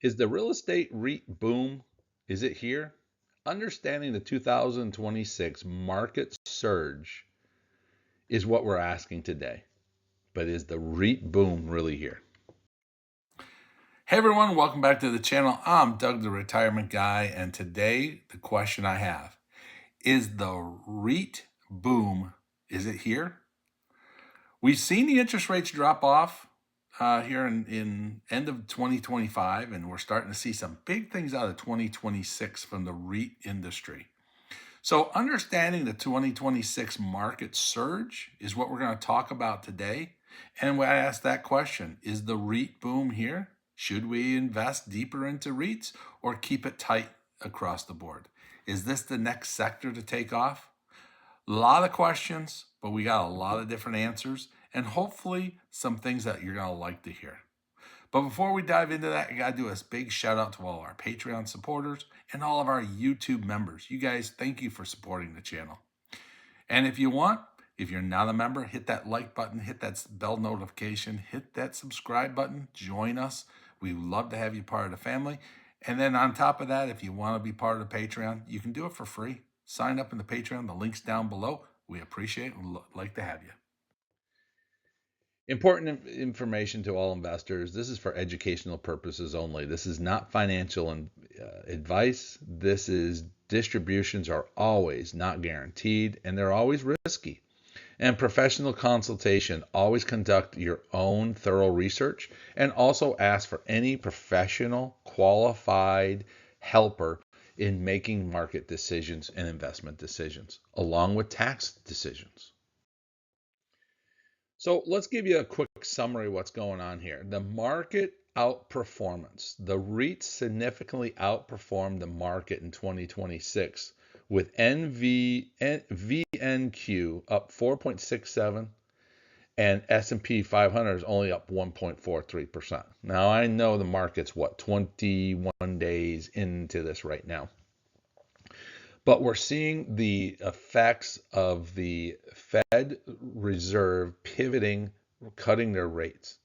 Is the real estate REIT boom, is it here? Understanding the 2026 market surge is what we're asking today. But is the REIT boom really here? Hey everyone, welcome back to the channel. I'm Doug, the retirement guy, and today the question I have is the REIT boom, is it here? We've seen the interest rates drop off here in end of 2025, and we're starting to see some big things out of 2026 from the REIT industry. So understanding the 2026 market surge is what we're going to talk about today. And when I ask that question, is the REIT boom here? Should we invest deeper into REITs or keep it tight across the board? Is this the next sector to take off? A lot of questions, but we got a lot of different answers and hopefully some things that you're going to like to hear. But before we dive into that, I got to do a big shout out to all our Patreon supporters and all of our YouTube members. You guys, thank you for supporting the channel. And if you want, if you're not a member, hit that like button, hit that bell notification, hit that subscribe button, join us. We love to have you part of the family. And then on top of that, if you want to be part of the Patreon, you can do it for free. Sign up in the Patreon. The link's down below. We appreciate it and like to have you. Important information to all investors. This is for educational purposes only. This is not financial advice. This is distributions are always not guaranteed and they're always risky. And professional consultation, always conduct your own thorough research and also ask for any professional qualified helper in making market decisions and investment decisions, along with tax decisions. So let's give you a quick summary of what's going on here. The market outperformance. The REITs significantly outperformed the market in 2026 with VNQ up 4.67 and S&P 500 is only up 1.43%. Now I know the market's 21 days into this right now. But we're seeing the effects of the Fed Reserve pivoting, cutting their rates.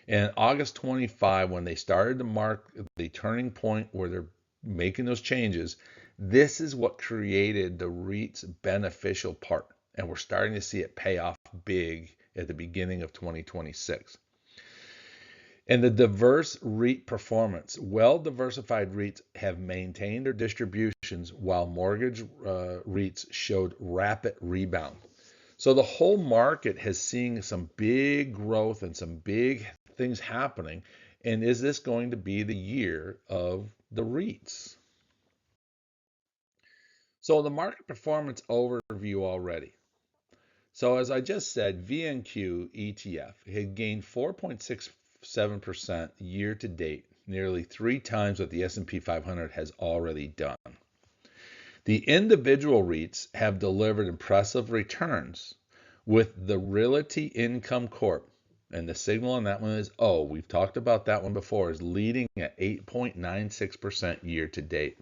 In August 25, when they started to mark the turning point where they're making those changes, this is what created the REIT's beneficial part. And we're starting to see it pay off big at the beginning of 2026. And the diverse REIT performance. Well-diversified REITs have maintained their distributions while mortgage REITs showed rapid rebound. So the whole market has seen some big growth and some big things happening. And is this going to be the year of the REITs? So the market performance overview already. So as I just said, VNQ ETF had gained 4.67% year to date, nearly 3 times what the S&P 500 has already done. The individual REITs have delivered impressive returns with the Realty Income Corp, and the signal on that one is O. We've talked about that one before, is leading at 8.96% year to date.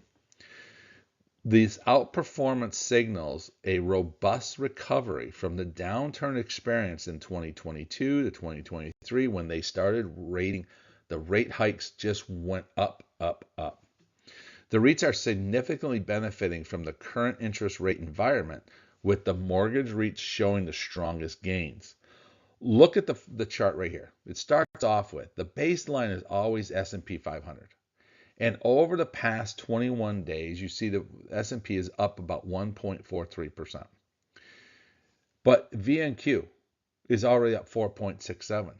These outperformance signals a robust recovery from the downturn experienced in 2022 to 2023 when they started rating. The rate hikes just went up, up, up. The REITs are significantly benefiting from the current interest rate environment, with the mortgage REITs showing the strongest gains. Look at the chart right here. It starts off with the baseline is always S&P 500. And over the past 21 days, you see the S&P is up about 1.43%. But VNQ is already up 4.67.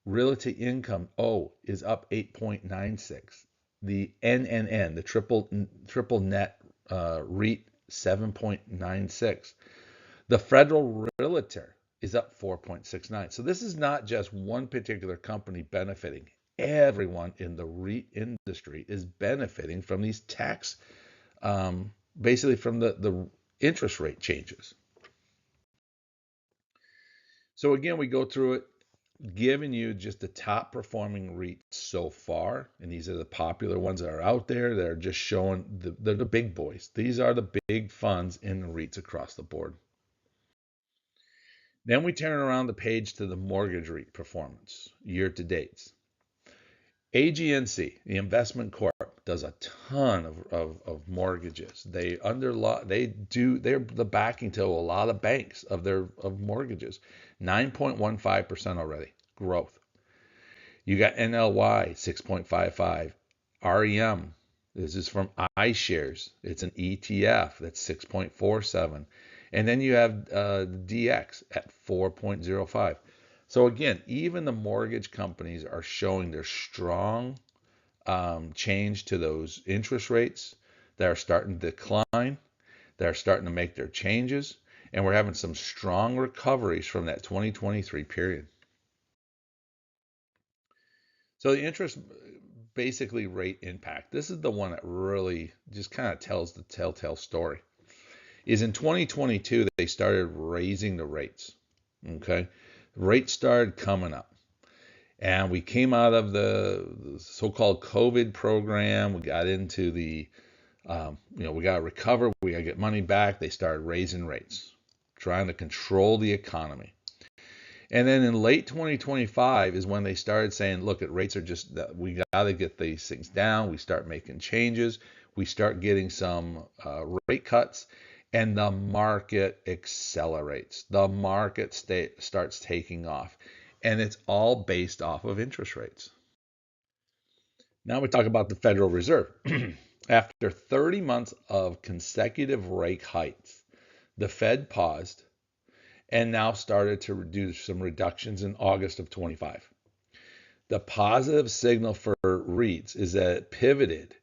Realty Income O is up 8.96. The NNN, the triple net REIT, 7.96. The Federal Realtor is up 4.69. So this is not just one particular company benefiting. Everyone in the REIT industry is benefiting from these tax, basically from the interest rate changes. So again, we go through it, giving you just the top performing REITs so far. And these are the popular ones that are out there that are just showing, they're the big boys. These are the big funds in the REITs across the board. Then we turn around the page to the mortgage REIT performance, year to dates. AGNC, the investment corp, does a ton of mortgages. They're the backing to a lot of banks of mortgages. 9.15% already growth. You got NLY 6.55, REM. This is from iShares. It's an ETF that's 6.47, and then you have DX at 4.05. So again, even the mortgage companies are showing their strong change to those interest rates. They're starting to decline. They're starting to make their changes, and we're having some strong recoveries from that 2023 period. So the interest basically rate impact. This is the one that really just kind of tells the telltale story. Is in 2022 they started raising the rates. Okay, rates started coming up. And we came out of the so-called COVID program. We got into we got to recover. We got to get money back. They started raising rates, trying to control the economy. And then in late 2025 is when they started saying, look, rates are just, we got to get these things down. We start making changes. We start getting some rate cuts. And the market accelerates. The market starts taking off. And it's all based off of interest rates. Now we talk about the Federal Reserve. After 30 months of consecutive rate hikes, the Fed paused and now started to do some reductions in August of 25. The positive signal for REITs is that it pivoted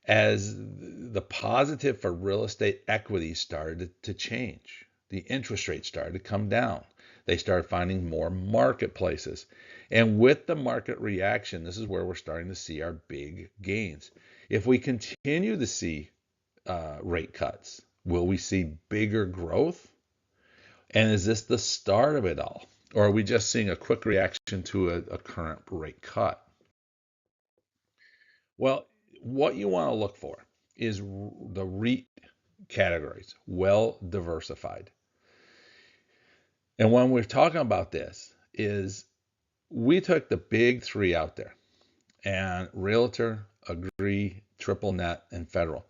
as the positive for real estate equity started to change. The interest rate started to come down. They started finding more marketplaces. And with the market reaction, this is where we're starting to see our big gains. If we continue to see rate cuts, will we see bigger growth? And is this the start of it all? Or are we just seeing a quick reaction to a current rate cut? Well, what you want to look for is the REIT categories, well diversified. And when we're talking about this, is we took the big three out there, and Realtor, Agree, Triple Net, and Federal.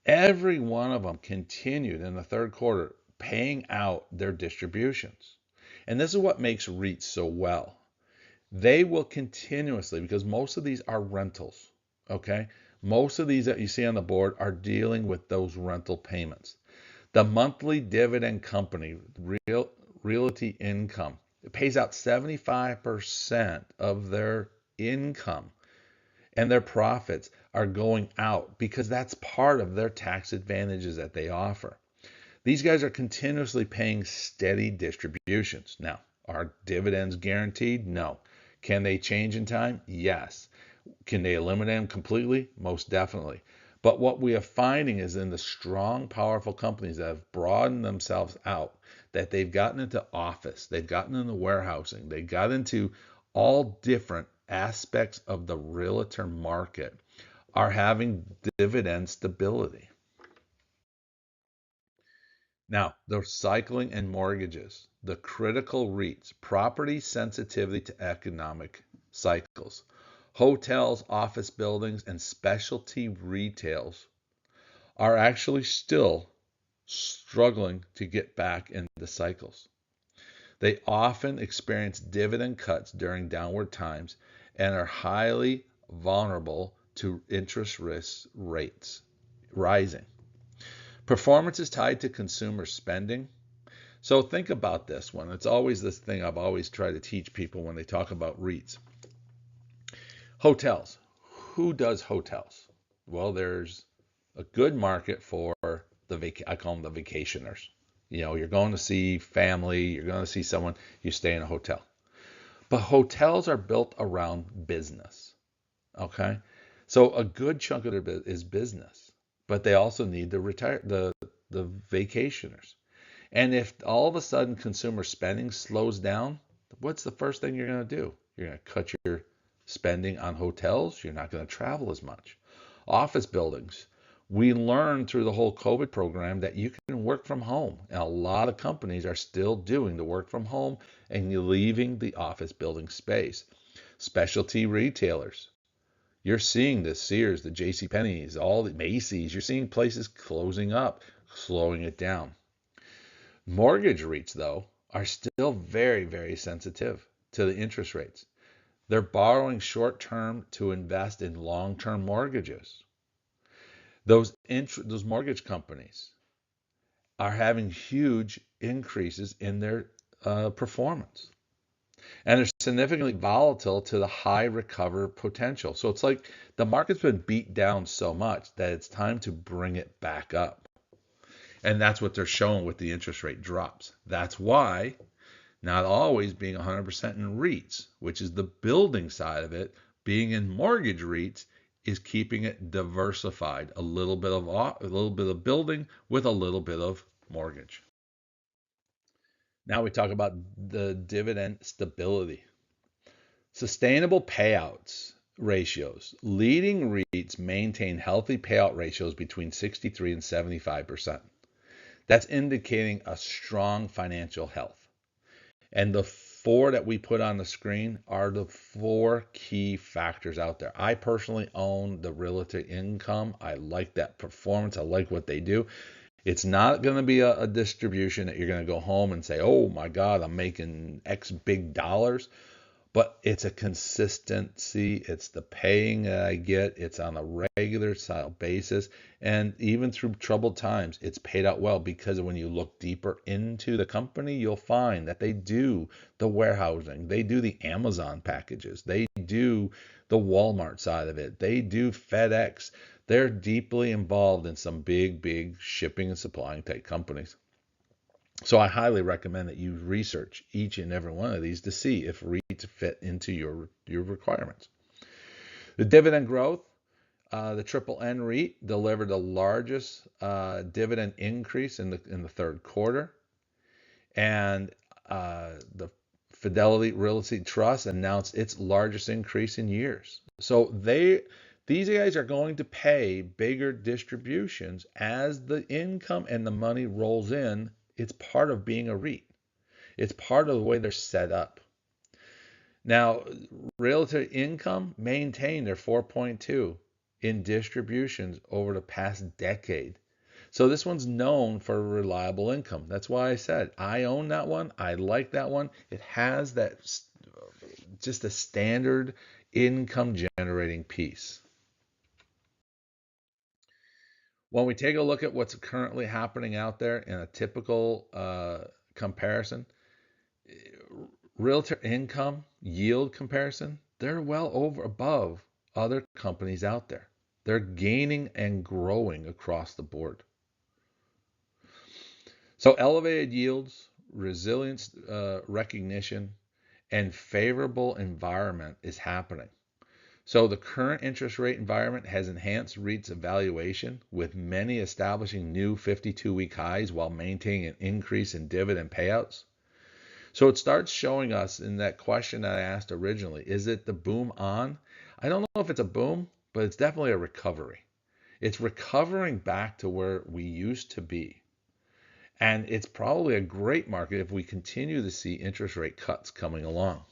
Every one of them continued in the third quarter paying out their distributions. And this is what makes REITs so well. They will continuously, because most of these are rentals, okay? Most of these that you see on the board are dealing with those rental payments. The monthly dividend company, Realty Income, it pays out 75% of their income, and their profits are going out because that's part of their tax advantages that they offer. These guys are continuously paying steady distributions. Now, are dividends guaranteed? No. Can they change in time? Yes. Can they eliminate them completely? Most definitely. But what we are finding is in the strong, powerful companies that have broadened themselves out, that they've gotten into office, they've gotten into warehousing, they got into all different aspects of the realtor market, are having dividend stability. Now, the cycling and mortgages, the critical REITs, property sensitivity to economic cycles, hotels, office buildings, and specialty retails are actually still struggling to get back into the cycles. They often experience dividend cuts during downward times and are highly vulnerable to interest rates rising. Performance is tied to consumer spending. So think about this one. It's always this thing I've always tried to teach people when they talk about REITs. Hotels. Who does hotels? Well, there's a good market for I call them the vacationers. You know, you're going to see family, you're going to see someone, you stay in a hotel. But hotels are built around business. Okay? So a good chunk of their business is business, but they also need the vacationers. And if all of a sudden consumer spending slows down, what's the first thing you're going to do? You're going to cut your spending on hotels. You're not going to travel as much. Office buildings. We learned through the whole COVID program that you can work from home. And a lot of companies are still doing the work from home and you're leaving the office building space. Specialty retailers. You're seeing the Sears, the J.C. Penney's, all the Macy's. You're seeing places closing up, slowing it down. Mortgage REITs, though, are still very, very sensitive to the interest rates. They're borrowing short term to invest in long term mortgages. Those mortgage companies are having huge increases in their performance. And they're significantly volatile to the high recover potential. So it's like the market's been beat down so much that it's time to bring it back up. And that's what they're showing with the interest rate drops. That's why not always being 100% in REITs, which is the building side of it, being in mortgage REITs is keeping it diversified, a little bit of building with a little bit of mortgage. Now we talk about the dividend stability. Sustainable payouts ratios. Leading REITs maintain healthy payout ratios between 63 and 75%. That's indicating a strong financial health. And the four that we put on the screen are the four key factors out there. I personally own the realtor income. I like that performance. I like what they do. It's not going to be a distribution that you're going to go home and say, oh my God, I'm making X big dollars. But it's a consistency. It's the paying that I get. It's on a regular style basis. And even through troubled times, it's paid out well because when you look deeper into the company, you'll find that they do the warehousing. They do the Amazon packages. They do the Walmart side of it. They do FedEx. They're deeply involved in some big shipping and supplying type companies. So I highly recommend that you research each and every one of these to see if REITs fit into your requirements. The dividend growth, the Triple N REIT delivered the largest dividend increase in the third quarter, and the Fidelity Real Estate Trust announced its largest increase in years. So these guys are going to pay bigger distributions as the income and the money rolls in. It's part of being a REIT. It's part of the way they're set up. Now, realtor income maintained their 4.2 in distributions over the past decade. So this one's known for reliable income. That's why I said I own that one. I like that one. It has that just a standard income generating piece. When we take a look at what's currently happening out there in a typical comparison, realtor income yield comparison, they're well above other companies out there. They're gaining and growing across the board. So elevated yields, resilience recognition, and favorable environment is happening. So the current interest rate environment has enhanced REITs evaluation, with many establishing new 52-week highs while maintaining an increase in dividend payouts. So it starts showing us in that question that I asked originally, is it the boom on? I don't know if it's a boom, but it's definitely a recovery. It's recovering back to where we used to be. And it's probably a great market if we continue to see interest rate cuts coming along.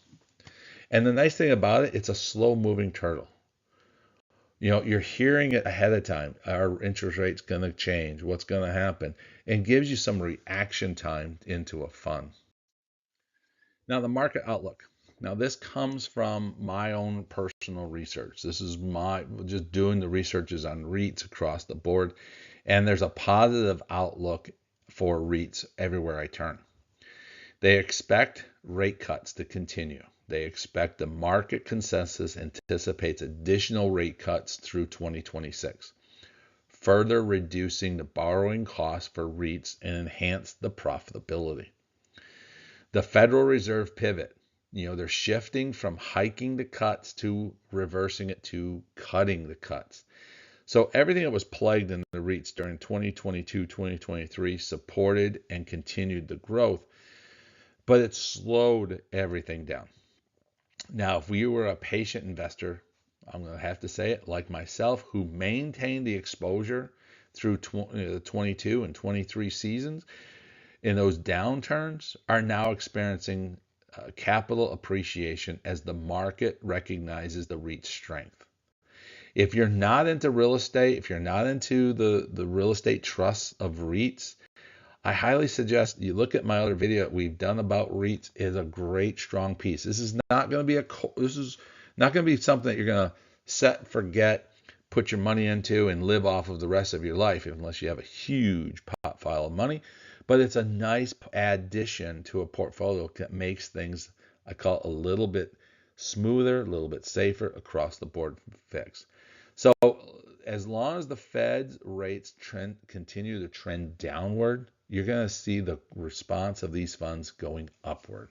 And the nice thing about it, it's a slow moving turtle. You're hearing it ahead of time. Our interest rate's going to change. What's going to happen? And gives you some reaction time into a fund. Now, the market outlook. Now, this comes from my own personal research. This is my just doing the researches on REITs across the board. And there's a positive outlook for REITs everywhere I turn. They expect rate cuts to continue. They expect the market consensus anticipates additional rate cuts through 2026, further reducing the borrowing costs for REITs and enhance the profitability. The Federal Reserve pivot, they're shifting from hiking the cuts to reversing it to cutting the cuts. So everything that was plagued in the REITs during 2022, 2023 supported and continued the growth, but it slowed everything down. Now, if we were a patient investor, I'm going to have to say it, like myself, who maintained the exposure through the 22 and 23 seasons, in those downturns are now experiencing capital appreciation as the market recognizes the REIT strength. If you're not into real estate, if you're not into the real estate trusts of REITs, I highly suggest you look at my other video we've done about REITs. Is a great strong piece. This is not going to be something that you're going to set, forget, put your money into and live off of the rest of your life unless you have a huge pot file of money. But it's a nice addition to a portfolio that makes things, I call it, a little bit smoother, a little bit safer across the board fix. So as long as the Fed's rates continue to trend downward, you're going to see the response of these funds going upward.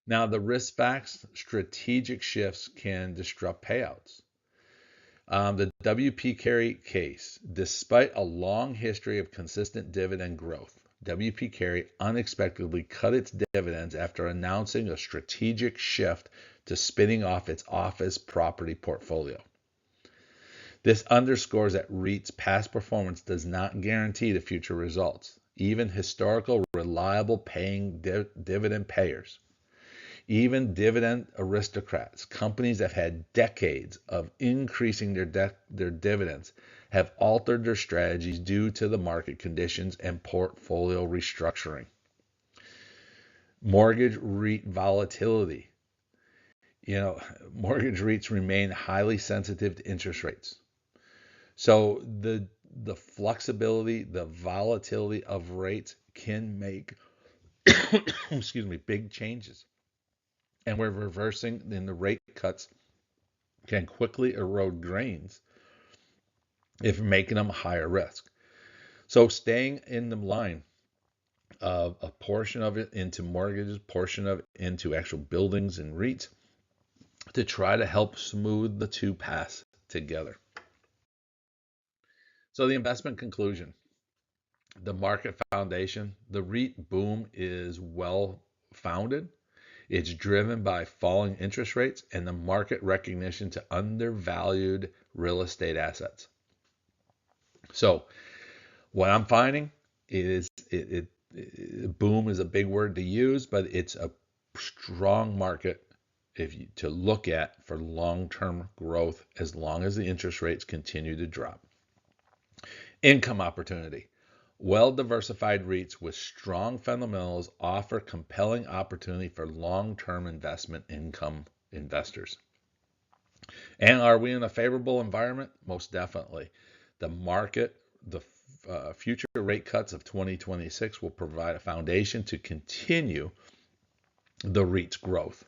Now, the risk facts, strategic shifts can disrupt payouts. The WP Carey case, despite a long history of consistent dividend growth, WP Carey unexpectedly cut its dividends after announcing a strategic shift to spinning off its office property portfolio. This underscores that REIT's past performance does not guarantee the future results. Even historical, reliable paying dividend payers, even dividend aristocrats, companies that have had decades of increasing their dividends, have altered their strategies due to the market conditions and portfolio restructuring. Mortgage REIT volatility. Mortgage REITs remain highly sensitive to interest rates. So the flexibility, the volatility of rates can make big changes. And we're reversing in the rate cuts can quickly erode gains if making them higher risk. So staying in the line of a portion of it into mortgages, portion of it into actual buildings and REITs to try to help smooth the two paths together. So the investment conclusion, the market foundation, the REIT boom is well founded. It's driven by falling interest rates and the market recognition to undervalued real estate assets. So what I'm finding is boom is a big word to use, but it's a strong market to look at for long-term growth as long as the interest rates continue to drop. Income opportunity. Well-diversified REITs with strong fundamentals offer compelling opportunity for long-term investment income investors. And are we in a favorable environment? Most definitely. The market, the future rate cuts of 2026 will provide a foundation to continue the REIT's growth.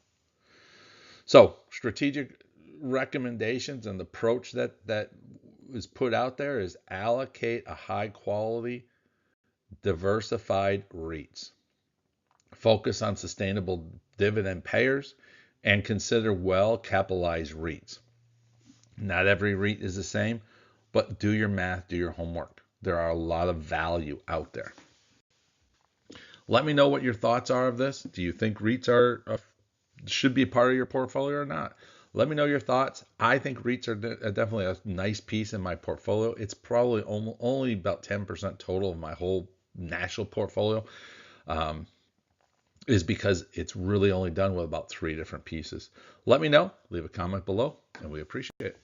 So strategic recommendations and the approach that is put out there is allocate a high quality diversified REITs. Focus on sustainable dividend payers and consider well-capitalized REITs. Not every REIT is the same, but do your math, do your homework. There are a lot of value out there. Let me know what your thoughts are of this. Do you think REITs should be a part of your portfolio or not? Let me know your thoughts. I think REITs are definitely a nice piece in my portfolio. It's probably only about 10% total of my whole national portfolio, is because it's really only done with about 3 different pieces. Let me know. Leave a comment below, and we appreciate it.